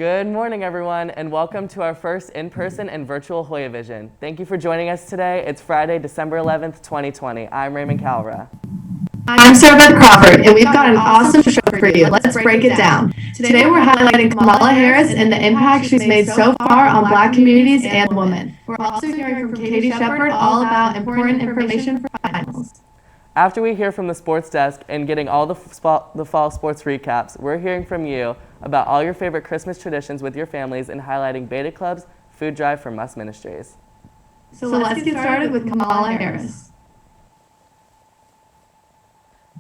Good morning, everyone, and welcome to our first in-person and virtual Hoya Vision. Thank you for joining us today. It's Friday, December 11th, 2020. I'm Raymond Calra. I'm Sarah Beth Crawford, and we've got an awesome show for you. Let's break it down. Today we're highlighting Kamala Harris and the impact she's made so far on Black communities and women. We're also hearing from Katie Shepard all about important information for finals. After we hear from the sports desk and getting all the fall sports recaps, we're hearing from you about all your favorite Christmas traditions with your families and highlighting Beta Club's food drive for Muss Ministries. So let's get started with Kamala Harris.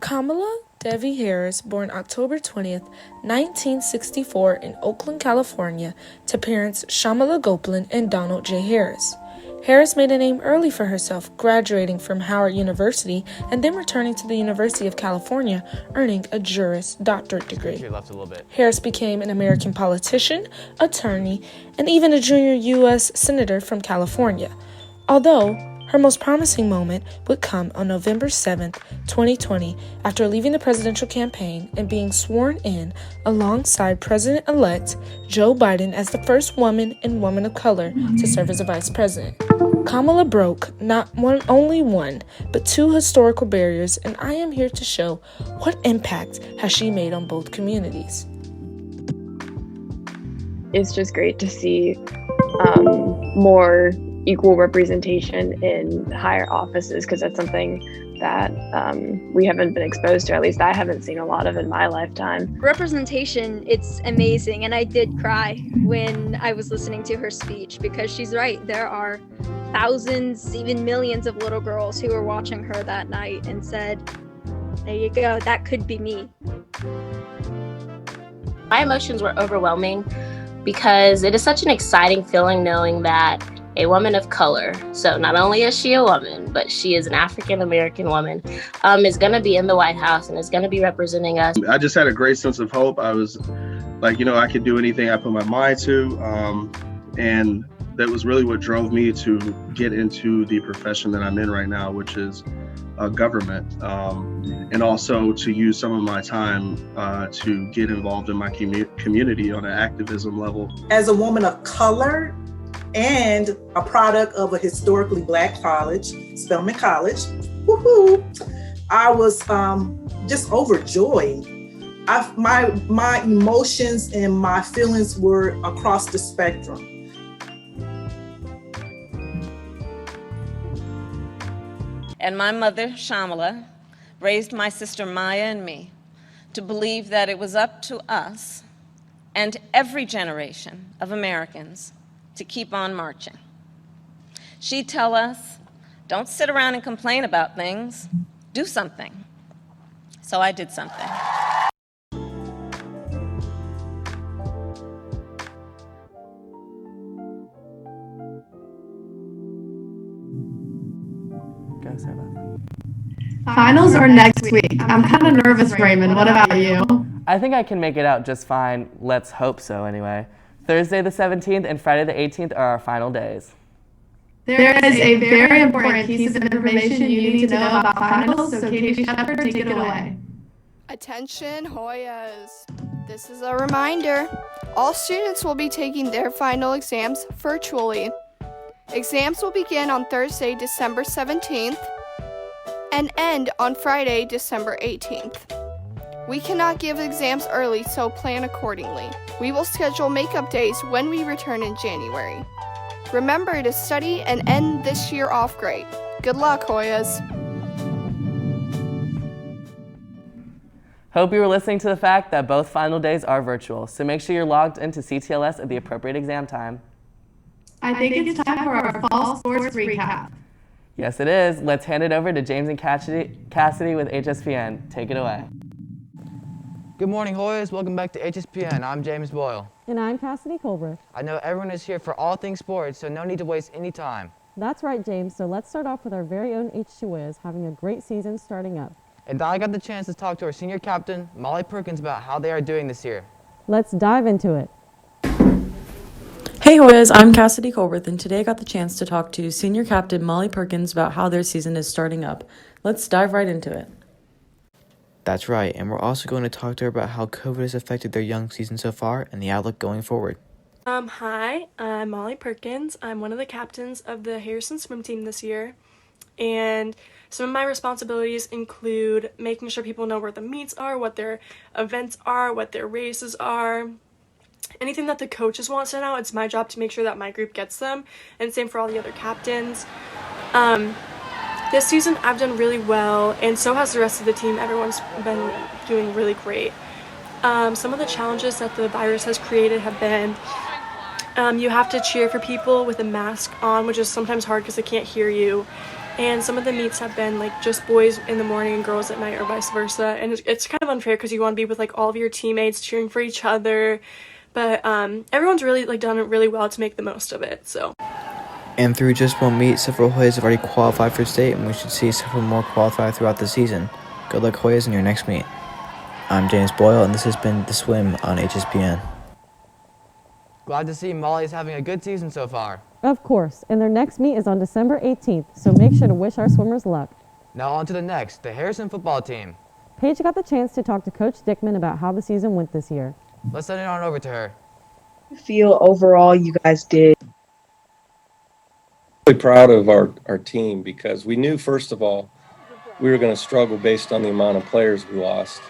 Kamala Devi Harris, born October 20th, 1964 in Oakland, California, to parents Shamala Goplan and Donald J. Harris. Harris made a name early for herself, graduating from Howard University and then returning to the University of California, earning a Juris Doctorate degree. Harris became an American politician, attorney, and even a junior U.S. Senator from California, although her most promising moment would come on November 7, 2020, after leaving the presidential campaign and being sworn in alongside President-elect Joe Biden as the first woman and woman of color to serve as a vice president. Kamala broke not only one, but two historical barriers, and I am here to show what impact has she made on both communities. It's just great to see more equal representation in higher offices, because that's something that we haven't been exposed to. At least I haven't seen a lot of in my lifetime. Representation, it's amazing, and I did cry when I was listening to her speech, because she's right. There are thousands, even millions of little girls who were watching her that night and said, there you go, that could be me. My emotions were overwhelming because it is such an exciting feeling knowing that a woman of color, so not only is she a woman, but she is an African-American woman, is going to be in the White House and is going to be representing us. I just had a great sense of hope. I was like, I could do anything I put my mind to. And that was really what drove me to get into the profession that I'm in right now, which is government, and also to use some of my time to get involved in my community on an activism level. As a woman of color, and a product of a historically Black college, Spelman College, woohoo! I was just overjoyed. My emotions and my feelings were across the spectrum. And my mother, Shamala, raised my sister Maya and me to believe that it was up to us and every generation of Americans to keep on marching. She'd tell us, don't sit around and complain about things, do something. So I did something. Go, Sarah. Finals are next week. I'm kind of nervous, Raymond. What about you? I think I can make it out just fine. Let's hope so, anyway. Thursday the 17th and Friday the 18th are our final days. There is a very important piece of information you need to know about finals, so Katie Shepard, take it away. Attention Hoyas! This is a reminder. All students will be taking their final exams virtually. Exams will begin on Thursday, December 17th and end on Friday, December 18th. We cannot give exams early, so plan accordingly. We will schedule makeup days when we return in January. Remember to study and end this year off great. Good luck, Hoyas. Hope you were listening to the fact that both final days are virtual, so make sure you're logged into CTLS at the appropriate exam time. I think it's time for our fall sports recap. Yes, it is. Let's hand it over to James and Cassidy with Hv-Hspn. Take it away. Good morning, Hoyas. Welcome back to Hv-Hspn. I'm James Boyle. And I'm Cassidy Colbert. I know everyone is here for all things sports, so no need to waste any time. That's right, James. So let's start off with our very own H2Is having a great season starting up. And I got the chance to talk to our senior captain, Molly Perkins, about how they are doing this year. Let's dive into it. Hey Hoyas, I'm Cassidy Colbert, and today I got the chance to talk to senior captain Molly Perkins about how their season is starting up. Let's dive right into it. That's right, and we're also going to talk to her about how COVID has affected their young season so far and the outlook going forward. Hi, I'm Molly Perkins. I'm one of the captains of the Harrison swim team this year, and some of my responsibilities include making sure people know where the meets are, what their events are, what their races are. Anything that the coaches want to know, it's my job to make sure that my group gets them, and same for all the other captains. This season I've done really well, and so has the rest of the team. Everyone's been doing really great. Some of the challenges that the virus has created have been you have to cheer for people with a mask on, which is sometimes hard because they can't hear you. And some of the meets have been like just boys in the morning and girls at night, or vice versa. And it's kind of unfair because you want to be with like all of your teammates cheering for each other. But everyone's really like done it really well to make the most of it. So. And through just one meet, several Hoyas have already qualified for state, and we should see several more qualify throughout the season. Good luck, Hoyas, in your next meet. I'm James Boyle, and this has been The Swim on Hv-Hspn. Glad to see Molly's having a good season so far. Of course, and their next meet is on December 18th, so make sure to wish our swimmers luck. Now on to the next, the Harrison football team. Paige got the chance to talk to Coach Dickman about how the season went this year. Let's send it on over to her. I feel overall you guys did. Really proud of our team because we knew, first of all, we were going to struggle based on the amount of players we lost.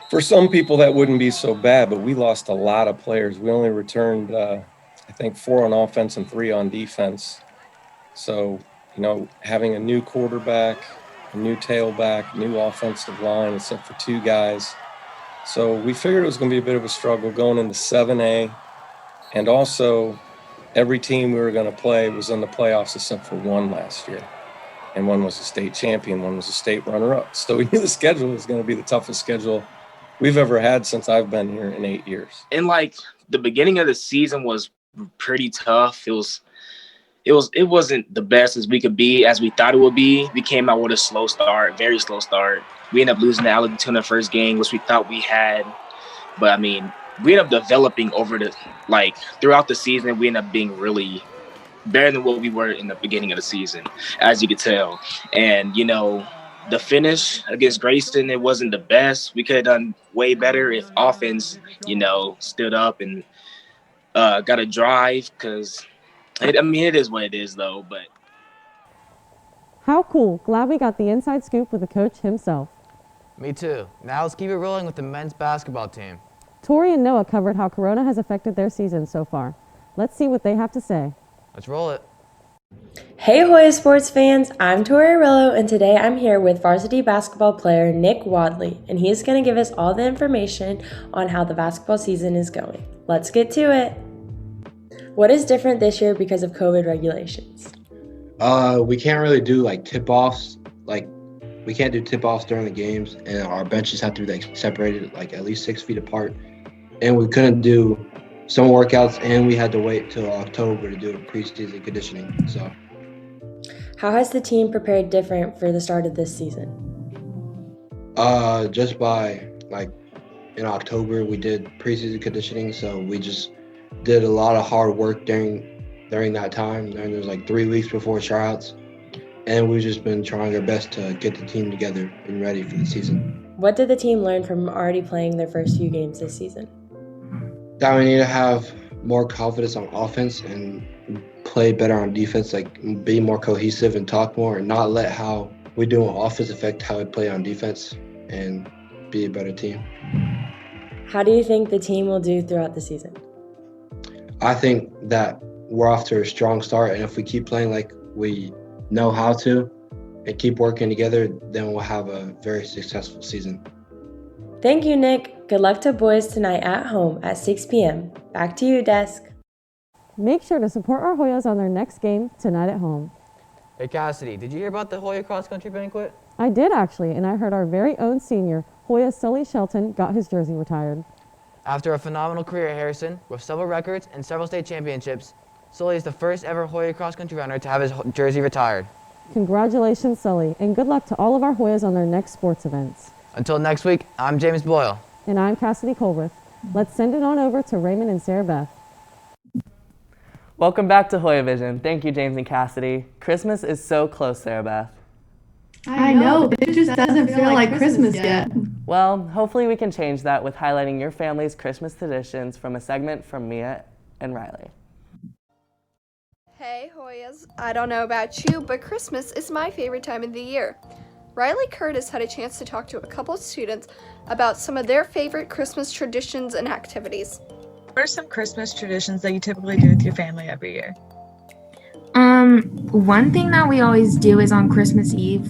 For some people, that wouldn't be so bad, but we lost a lot of players. We only returned, I think, 4 on offense and 3 on defense. So, having a new quarterback, a new tailback, new offensive line, except for 2 guys. So we figured it was going to be a bit of a struggle going into 7A. And also, every team we were going to play was in the playoffs except for 1 last year. And 1 was a state champion, 1 was a state runner-up. So we knew the schedule was going to be the toughest schedule we've ever had since I've been here in 8 years. And the beginning of the season was pretty tough. It wasn't the best as we could be, as we thought it would be. We came out with a slow start, very slow start. We ended up losing to Allentown in the first game, which we thought we had. But we ended up developing throughout the season. We ended up being really better than what we were in the beginning of the season, as you could tell. And, the finish against Grayson, it wasn't the best. We could have done way better if offense, stood up and got a drive because, it is what it is, though. But how cool. Glad we got the inside scoop with the coach himself. Me too. Now let's keep it rolling with the men's basketball team. Tori and Noah covered how Corona has affected their season so far. Let's see what they have to say. Let's roll it. Hey Hoya sports fans, I'm Tori Arillo, and today I'm here with varsity basketball player Nick Wadley, and he's going to give us all the information on how the basketball season is going. Let's get to it. What is different this year because of COVID regulations? We can't really do tip-offs. We can't do tip-offs during the games, and our benches have to be separated at least 6 feet apart. And we couldn't do some workouts, and we had to wait till October to do preseason conditioning. So, how has the team prepared different for the start of this season? Just by in October we did preseason conditioning, so we just did a lot of hard work during that time. And there's 3 weeks before tryouts, and we've just been trying our best to get the team together and ready for the season. What did the team learn from already playing their first few games this season? That we need to have more confidence on offense and play better on defense, be more cohesive and talk more, and not let how we do on offense affect how we play on defense, and be a better team. How do you think the team will do throughout the season? I think that we're off to a strong start, and if we keep playing like we know how to and keep working together, then we'll have a very successful season. Thank you, Nick. Good luck to boys tonight at home at 6 p.m. Back to you, Desk. Make sure to support our Hoyas on their next game tonight at home. Hey Cassidy, did you hear about the Hoya cross country banquet? I did actually, and I heard our very own senior, Hoya Sully Shelton, got his jersey retired. After a phenomenal career at Harrison, with several records and several state championships, Sully is the first ever Hoya cross country runner to have his jersey retired. Congratulations, Sully, and good luck to all of our Hoyas on their next sports events. Until next week, I'm James Boyle. And I'm Cassidy Colworth. Let's send it on over to Raymond and Sarah Beth. Welcome back to Hoya Vision. Thank you, James and Cassidy. Christmas is so close, Sarah Beth. I know, but it just doesn't feel like Christmas yet. Well, hopefully we can change that with highlighting your family's Christmas traditions from a segment from Mia and Riley. Hey Hoyas, I don't know about you, but Christmas is my favorite time of the year. Riley Curtis had a chance to talk to a couple of students about some of their favorite Christmas traditions and activities. What are some Christmas traditions that you typically do with your family every year? One thing that we always do is on Christmas Eve,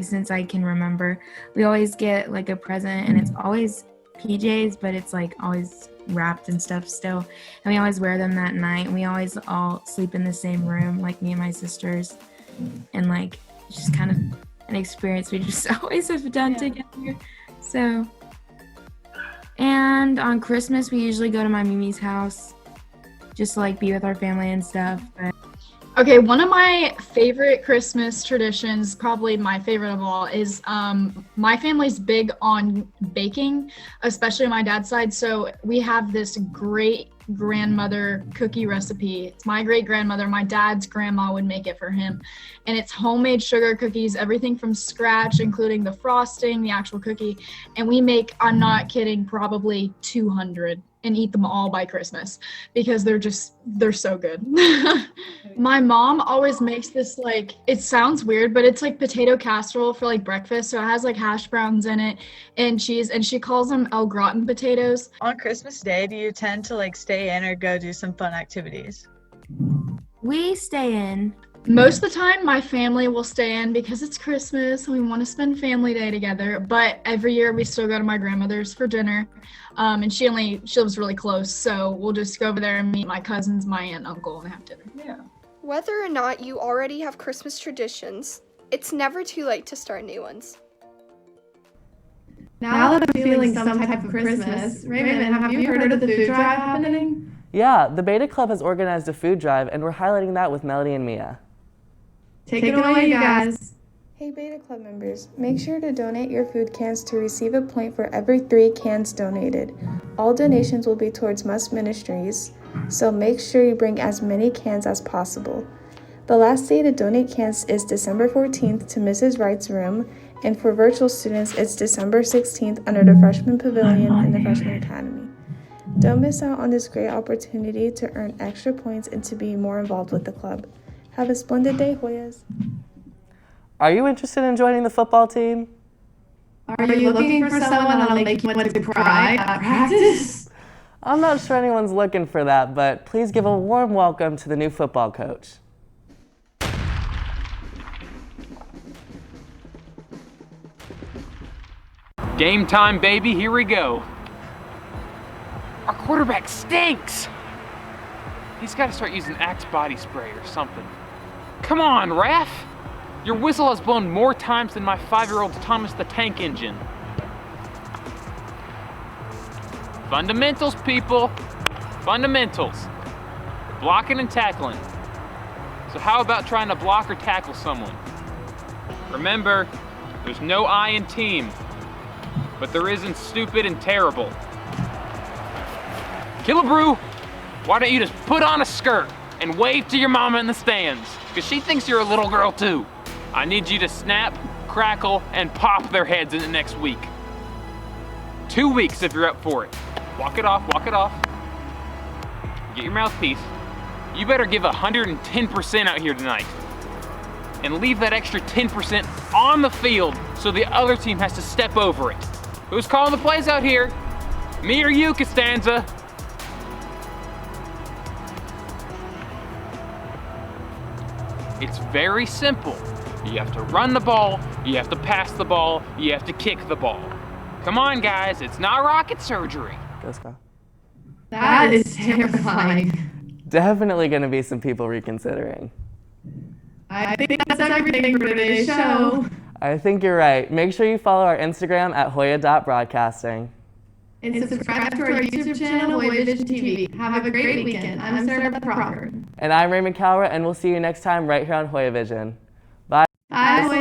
since I can remember, we always get like a present, and it's always PJs, but it's like always wrapped and stuff still. And we always wear them that night, and we always all sleep in the same room, like me and my sisters. And like, it's just kind of an experience we just always have done together. So, and on Christmas, we usually go to my Mimi's house just to like be with our family and stuff. But okay, one of my favorite Christmas traditions, probably my favorite of all, is my family's big on baking, especially on my dad's side. So we have this great grandmother cookie recipe. It's my great grandmother, my dad's grandma would make it for him. And it's homemade sugar cookies, everything from scratch, including the frosting, the actual cookie. And we make, I'm not kidding, probably 200 and eat them all by Christmas because they're so good. My mom always makes this, like, it sounds weird, but it's like potato casserole for like breakfast. So it has like hash browns in it and cheese, and she calls them au gratin potatoes. On Christmas Day, do you tend to like stay in or go do some fun activities? we stay in. Most of the time, my family will stay in because it's Christmas and we want to spend family day together. But every year we still go to my grandmother's for dinner. And she lives really close. So we'll just go over there and meet my cousins, my aunt and uncle, and have dinner. Yeah. Whether or not you already have Christmas traditions, it's never too late to start new ones. Now that I'm feeling some type of Christmas, Raymond, have you heard of the food drive happening? Yeah, the Beta Club has organized a food drive, and we're highlighting that with Melody and Mia. Take it away, you guys. Hey Beta Club members, make sure to donate your food cans to receive a point for every 3 cans donated. All donations will be towards Must Ministries, so make sure you bring as many cans as possible. The last day to donate cans is December 14th to Mrs. Wright's room, and for virtual students, it's December 16th under the Freshman Pavilion in the Freshman Academy. Don't miss out on this great opportunity to earn extra points and to be more involved with the club. Have a splendid day, Hoyas. Are you interested in joining the football team? Are you looking for someone that'll make you want to cry at practice? I'm not sure anyone's looking for that, but please give a warm welcome to the new football coach. Game time, baby, here we go. Our quarterback stinks. He's got to start using Axe body spray or something. Come on, ref. Your whistle has blown more times than my 5-year-old Thomas the Tank Engine. Fundamentals, people. Fundamentals. Blocking and tackling. So how about trying to block or tackle someone? Remember, there's no I in team, but there is in stupid and terrible. Killebrew, why don't you just put on a skirt and wave to your mama in the stands? Because she thinks you're a little girl too. I need you to snap, crackle, and pop their heads in the next week. 2 weeks if you're up for it. Walk it off, walk it off. Get your mouthpiece. You better give 110% out here tonight. And leave that extra 10% on the field so the other team has to step over it. Who's calling the plays out here? Me or you, Costanza? It's very simple. You have to run the ball, you have to pass the ball, you have to kick the ball. Come on, guys, it's not rocket surgery. Go, Scott. That is terrifying. Definitely going to be some people reconsidering. I think that's everything for today's show. I think you're right. Make sure you follow our Instagram at Hoya.broadcasting. And subscribe to our YouTube channel, Hv-Hspn TV. Have a great weekend. I'm Sarah Crawford. And I'm Raymond Cowra, and we'll see you next time right here on Hoya Vision. Bye. Bye, Hoya.